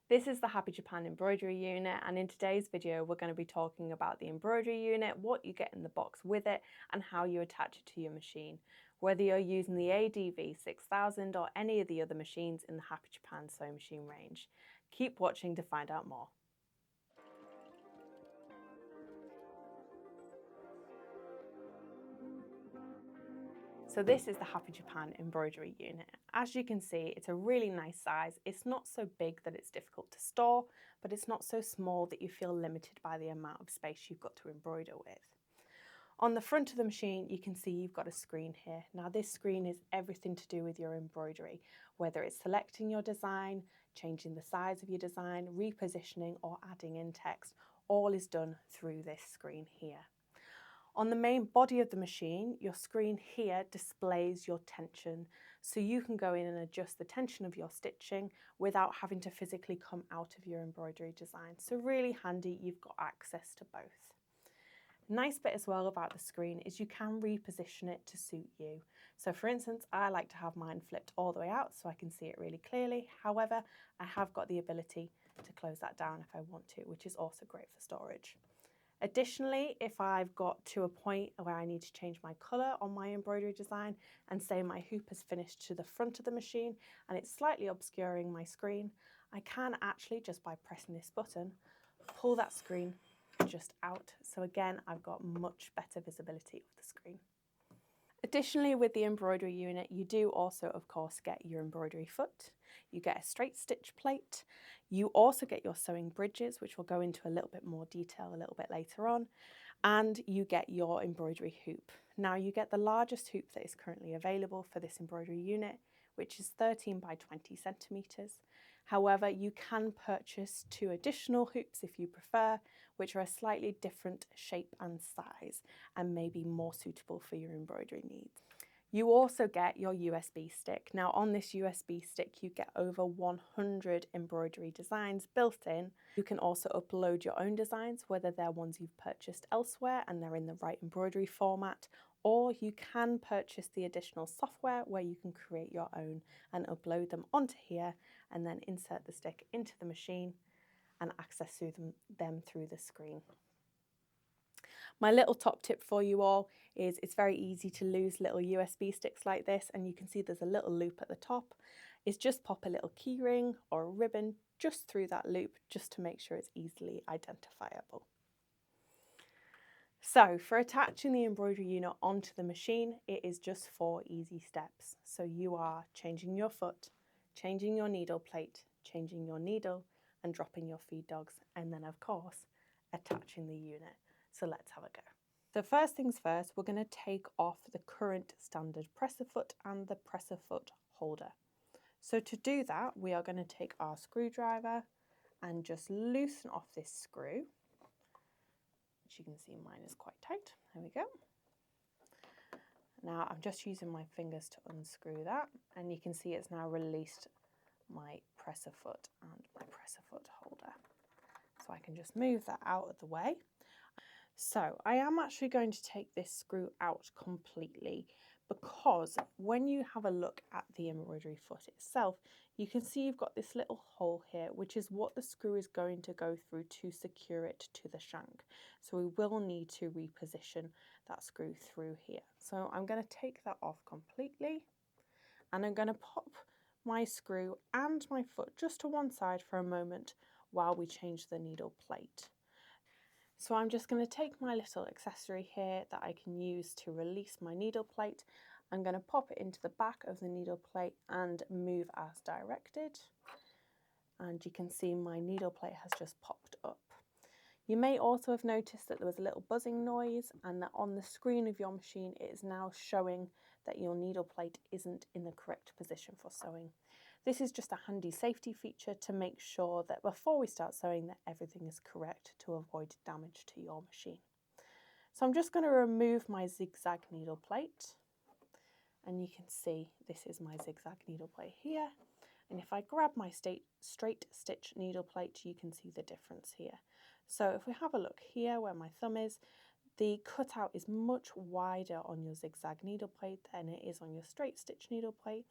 This is the Happy Japan Embroidery Unit, and in today's video we're going to be talking about the embroidery unit, what you get in the box with it and how you attach it to your machine. Whether you're using the ADV 6000 or any of the other machines in the Happy Japan sewing machine range. Keep watching to find out more. So this is the Happy Japan Embroidery Unit. As you can see, it's a really nice size. It's not so big that it's difficult to store, but it's not so small that you feel limited by the amount of space you've got to embroider with. On the front of the machine, you can see you've got a screen here. Now this screen is everything to do with your embroidery, whether it's selecting your design, changing the size of your design, repositioning or adding in text, all is done through this screen here. On the main body of the machine, your screen here displays your tension, so you can go in and adjust the tension of your stitching without having to physically come out of your embroidery design. So really handy, you've got access to both. Nice bit as well about the screen is you can reposition it to suit you. So for instance, I like to have mine flipped all the way out so I can see it really clearly. However, I have got the ability to close that down if I want to, which is also great for storage. Additionally, if I've got to a point where I need to change my colour on my embroidery design and say my hoop has finished to the front of the machine and it's slightly obscuring my screen, I can actually, just by pressing this button, pull that screen just out. So again, I've got much better visibility of the screen. Additionally, with the embroidery unit, you do also, of course, get your embroidery foot. You get a straight stitch plate. You also get your sewing bridges, which we'll go into a little bit more detail a little bit later on. And you get your embroidery hoop. Now you get the largest hoop that is currently available for this embroidery unit, which is 13 by 20 centimetres. However, you can purchase 2 additional hoops if you prefer, which are a slightly different shape and size and may be more suitable for your embroidery needs. You also get your USB stick. Now on this USB stick you get over 100 embroidery designs built in. You can also upload your own designs, whether they're ones you've purchased elsewhere and they're in the right embroidery format, or you can purchase the additional software where you can create your own and upload them onto here and then insert the stick into the machine and access them through the screen. My little top tip for you all is it's very easy to lose little USB sticks like this, and you can see there's a little loop at the top. Is just pop a little key ring or a ribbon just through that loop just to make sure it's easily identifiable. So for attaching the embroidery unit onto the machine, it is just 4 easy steps. So you are changing your foot, changing your needle plate, changing your needle and dropping your feed dogs, and then of course attaching the unit. So let's have a go. So first things first, we're going to take off the current standard presser foot and the presser foot holder. So to do that, we are going to take our screwdriver and just loosen off this screw. Which you can see mine is quite tight. There we go. Now I'm just using my fingers to unscrew that, and you can see it's now released my presser foot and my presser foot holder. So I can just move that out of the way. So I am actually going to take this screw out completely, because when you have a look at the embroidery foot itself, you can see you've got this little hole here, which is what the screw is going to go through to secure it to the shank. So we will need to reposition that screw through here. So I'm going to take that off completely, and I'm going to pop my screw and my foot just to one side for a moment while we change the needle plate. So I'm just going to take my little accessory here that I can use to release my needle plate. I'm going to pop it into the back of the needle plate and move as directed. And you can see my needle plate has just popped up. You may also have noticed that there was a little buzzing noise, and that on the screen of your machine it is now showing that your needle plate isn't in the correct position for sewing. This is just a handy safety feature to make sure that before we start sewing that everything is correct to avoid damage to your machine. So I'm just going to remove my zigzag needle plate, and you can see this is my zigzag needle plate here. And if I grab my straight stitch needle plate, you can see the difference here. So if we have a look here where my thumb is, the cutout is much wider on your zigzag needle plate than it is on your straight stitch needle plate.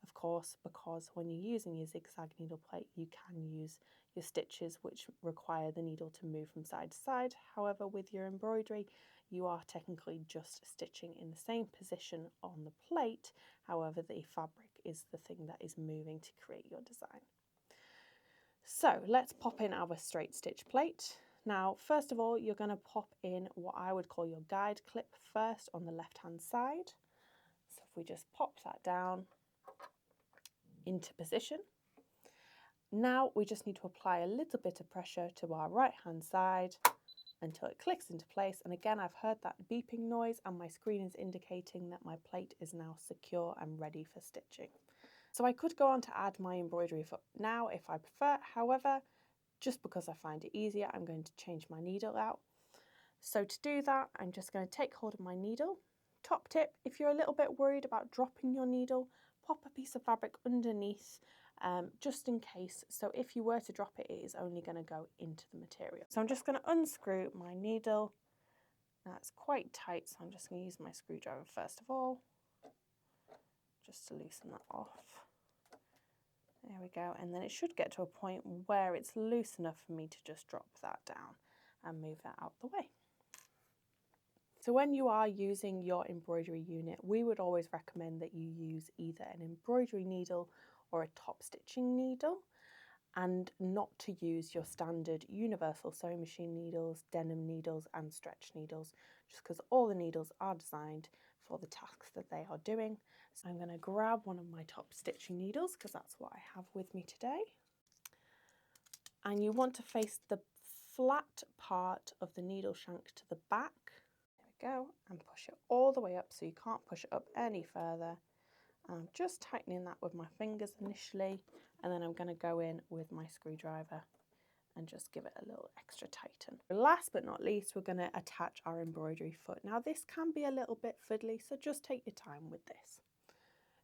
of course, because when you're using your zigzag needle plate, you can use your stitches which require the needle to move from side to side. However, with your embroidery, you are technically just stitching in the same position on the plate. However, the fabric is the thing that is moving to create your design. So let's pop in our straight stitch plate. Now, first of all, you're going to pop in what I would call your guide clip first on the left-hand side. So if we just pop that down into position. Now we just need to apply a little bit of pressure to our right-hand side until it clicks into place. And again, I've heard that beeping noise and my screen is indicating that my plate is now secure and ready for stitching. So I could go on to add my embroidery foot now if I prefer. However, just because I find it easier, I'm going to change my needle out. So to do that, I'm just going to take hold of my needle. Top tip, if you're a little bit worried about dropping your needle, pop a piece of fabric underneath just in case. So if you were to drop it, it is only going to go into the material. So I'm just going to unscrew my needle. Now it's quite tight, so I'm just going to use my screwdriver first of all, just to loosen that off. There we go, and then it should get to a point where it's loose enough for me to just drop that down and move that out the way. So when you are using your embroidery unit, we would always recommend that you use either an embroidery needle or a top stitching needle, and not to use your standard universal sewing machine needles, denim needles and stretch needles, just because all the needles are designed for the tasks that they are doing. So I'm going to grab one of my top stitching needles because that's what I have with me today. And you want to face the flat part of the needle shank to the back. There we go, and push it all the way up so you can't push it up any further. I'm just tightening that with my fingers initially, and then I'm going to go in with my screwdriver and just give it a little extra tighten. Last but not least, we're going to attach our embroidery foot. Now this can be a little bit fiddly, so just take your time with this.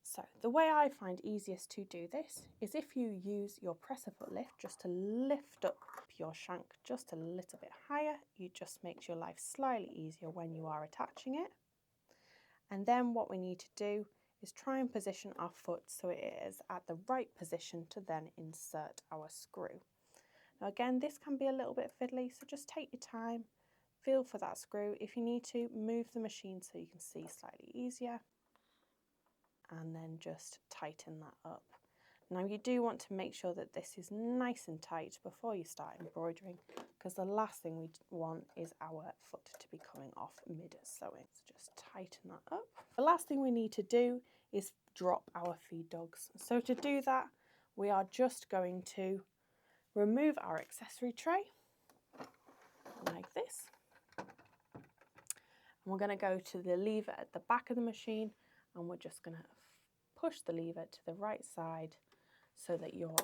So the way I find easiest to do this is if you use your presser foot lift just to lift up your shank just a little bit higher. It just makes your life slightly easier when you are attaching it. And then what we need to do is try and position our foot so it is at the right position to then insert our screw. Now again, this can be a little bit fiddly, so just take your time, feel for that screw. If you need to, move the machine so you can see slightly easier, and then just tighten that up. Now you do want to make sure that this is nice and tight before you start embroidering, because the last thing we want is our foot to be coming off mid-sewing. So just tighten that up. The last thing we need to do is drop our feed dogs. So to do that, we are just going to remove our accessory tray like this. And we're going to go to the lever at the back of the machine, and we're just going to push the lever to the right side so that your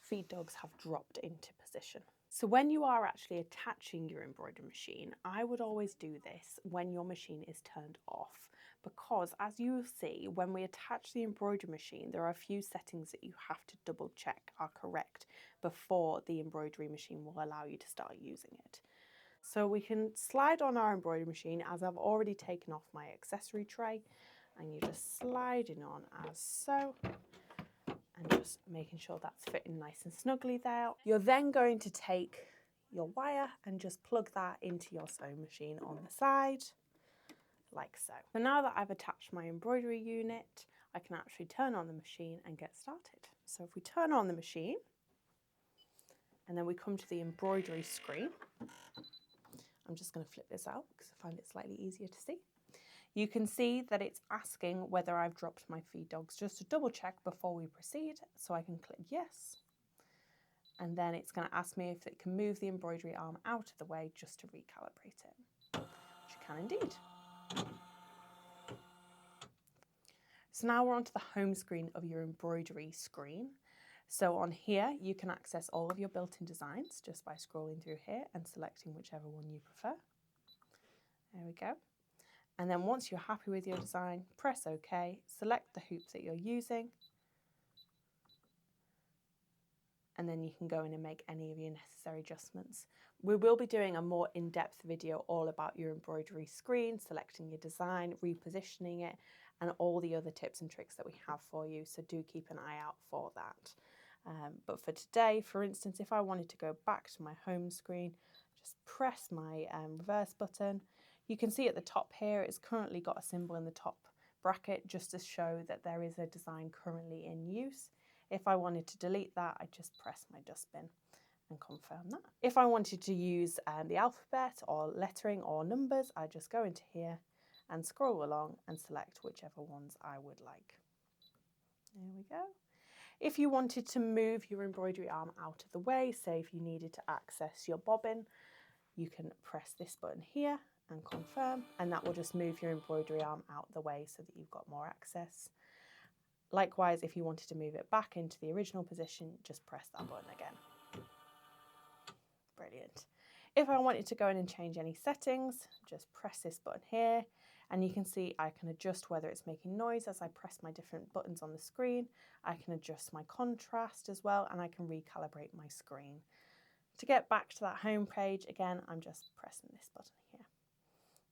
feed dogs have dropped into position. So when you are actually attaching your embroidery machine, I would always do this when your machine is turned off, because as you will see, when we attach the embroidery machine, there are a few settings that you have to double check are correct before the embroidery machine will allow you to start using it. So we can slide on our embroidery machine, as I've already taken off my accessory tray, and you just slide it on as so, and just making sure that's fitting nice and snugly there. You're then going to take your wire and just plug that into your sewing machine on the side, like so. So now that I've attached my embroidery unit, I can actually turn on the machine and get started. So if we turn on the machine, and then we come to the embroidery screen, I'm just going to flip this out because I find it slightly easier to see. You can see that it's asking whether I've dropped my feed dogs, just to double check before we proceed. So I can click yes. And then it's going to ask me if it can move the embroidery arm out of the way just to recalibrate it, which it can indeed. So now we're onto the home screen of your embroidery screen. So on here, you can access all of your built-in designs just by scrolling through here and selecting whichever one you prefer. There we go. And then once you're happy with your design, press OK, select the hoops that you're using, and then you can go in and make any of your necessary adjustments. We will be doing a more in-depth video all about your embroidery screen, selecting your design, repositioning it, and all the other tips and tricks that we have for you, so do keep an eye out for that. But for today, for instance, if I wanted to go back to my home screen, just press my reverse button. You can see at the top here, it's currently got a symbol in the top bracket just to show that there is a design currently in use. If I wanted to delete that, I just press my dustbin and confirm that. If I wanted to use the alphabet or lettering or numbers, I just go into here and scroll along and select whichever ones I would like. There we go. If you wanted to move your embroidery arm out of the way, say if you needed to access your bobbin, you can press this button here and confirm, and that will just move your embroidery arm out the way so that you've got more access. Likewise, if you wanted to move it back into the original position, just press that button again. Brilliant. If I wanted to go in and change any settings, just press this button here, and you can see I can adjust whether it's making noise as I press my different buttons on the screen. I can adjust my contrast as well, and I can recalibrate my screen. To get back to that home page, again, I'm just pressing this button here.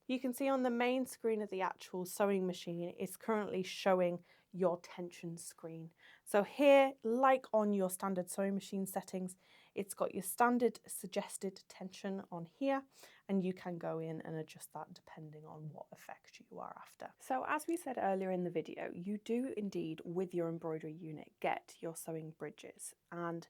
You can see on the main screen of the actual sewing machine, it's currently showing your tension screen. So here, like on your standard sewing machine settings, it's got your standard suggested tension on here, and you can go in and adjust that depending on what effect you are after. So as we said earlier in the video, you do indeed, with your embroidery unit, get your sewing bridges. And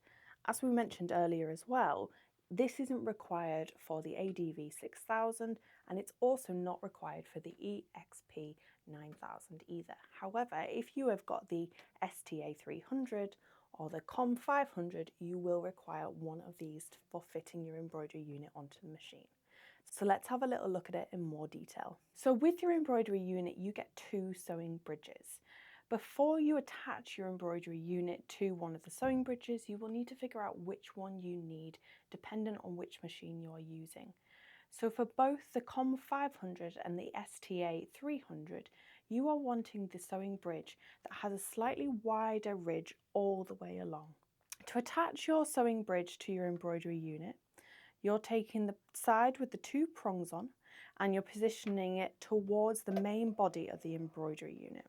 as we mentioned earlier as well, this isn't required for the ADV 6000, and it's also not required for the EXP 9000 either. However, if you have got the STA 300 or the COM 500, you will require one of these for fitting your embroidery unit onto the machine. So let's have a little look at it in more detail. So with your embroidery unit, you get 2 sewing bridges. Before you attach your embroidery unit to one of the sewing bridges, you will need to figure out which one you need, dependent on which machine you are using. So for both the COM 500 and the STA 300, you are wanting the sewing bridge that has a slightly wider ridge all the way along. To attach your sewing bridge to your embroidery unit, you're taking the side with the 2 prongs on and you're positioning it towards the main body of the embroidery unit.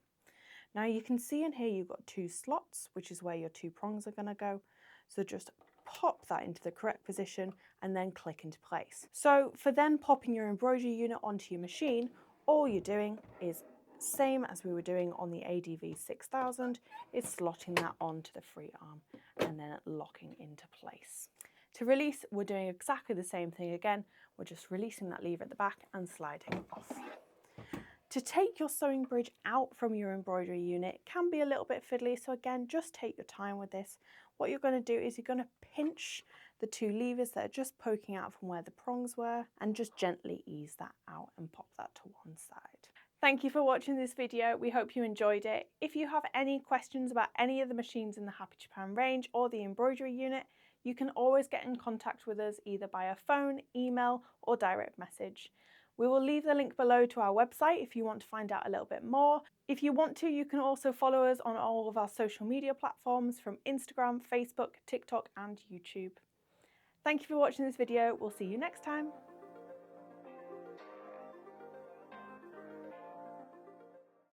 Now you can see in here you've got 2 slots, which is where your 2 prongs are going to go. So just pop that into the correct position and then click into place. So for then popping your embroidery unit onto your machine, all you're doing is same as we were doing on the ADV 6000, is slotting that onto the free arm and then locking into place. To release, we're doing exactly the same thing again. We're just releasing that lever at the back and sliding off. To take your sewing bridge out from your embroidery unit can be a little bit fiddly, so again, just take your time with this. What you're going to do is you're going to pinch the 2 levers that are just poking out from where the prongs were and just gently ease that out and pop that to one side. Thank you for watching this video. We hope you enjoyed it. If you have any questions about any of the machines in the Happy Japan range or the embroidery unit, you can always get in contact with us either by phone, email, or direct message. We will leave the link below to our website if you want to find out a little bit more. If you want to, you can also follow us on all of our social media platforms from Instagram, Facebook, TikTok, and YouTube. Thank you for watching this video. We'll see you next time.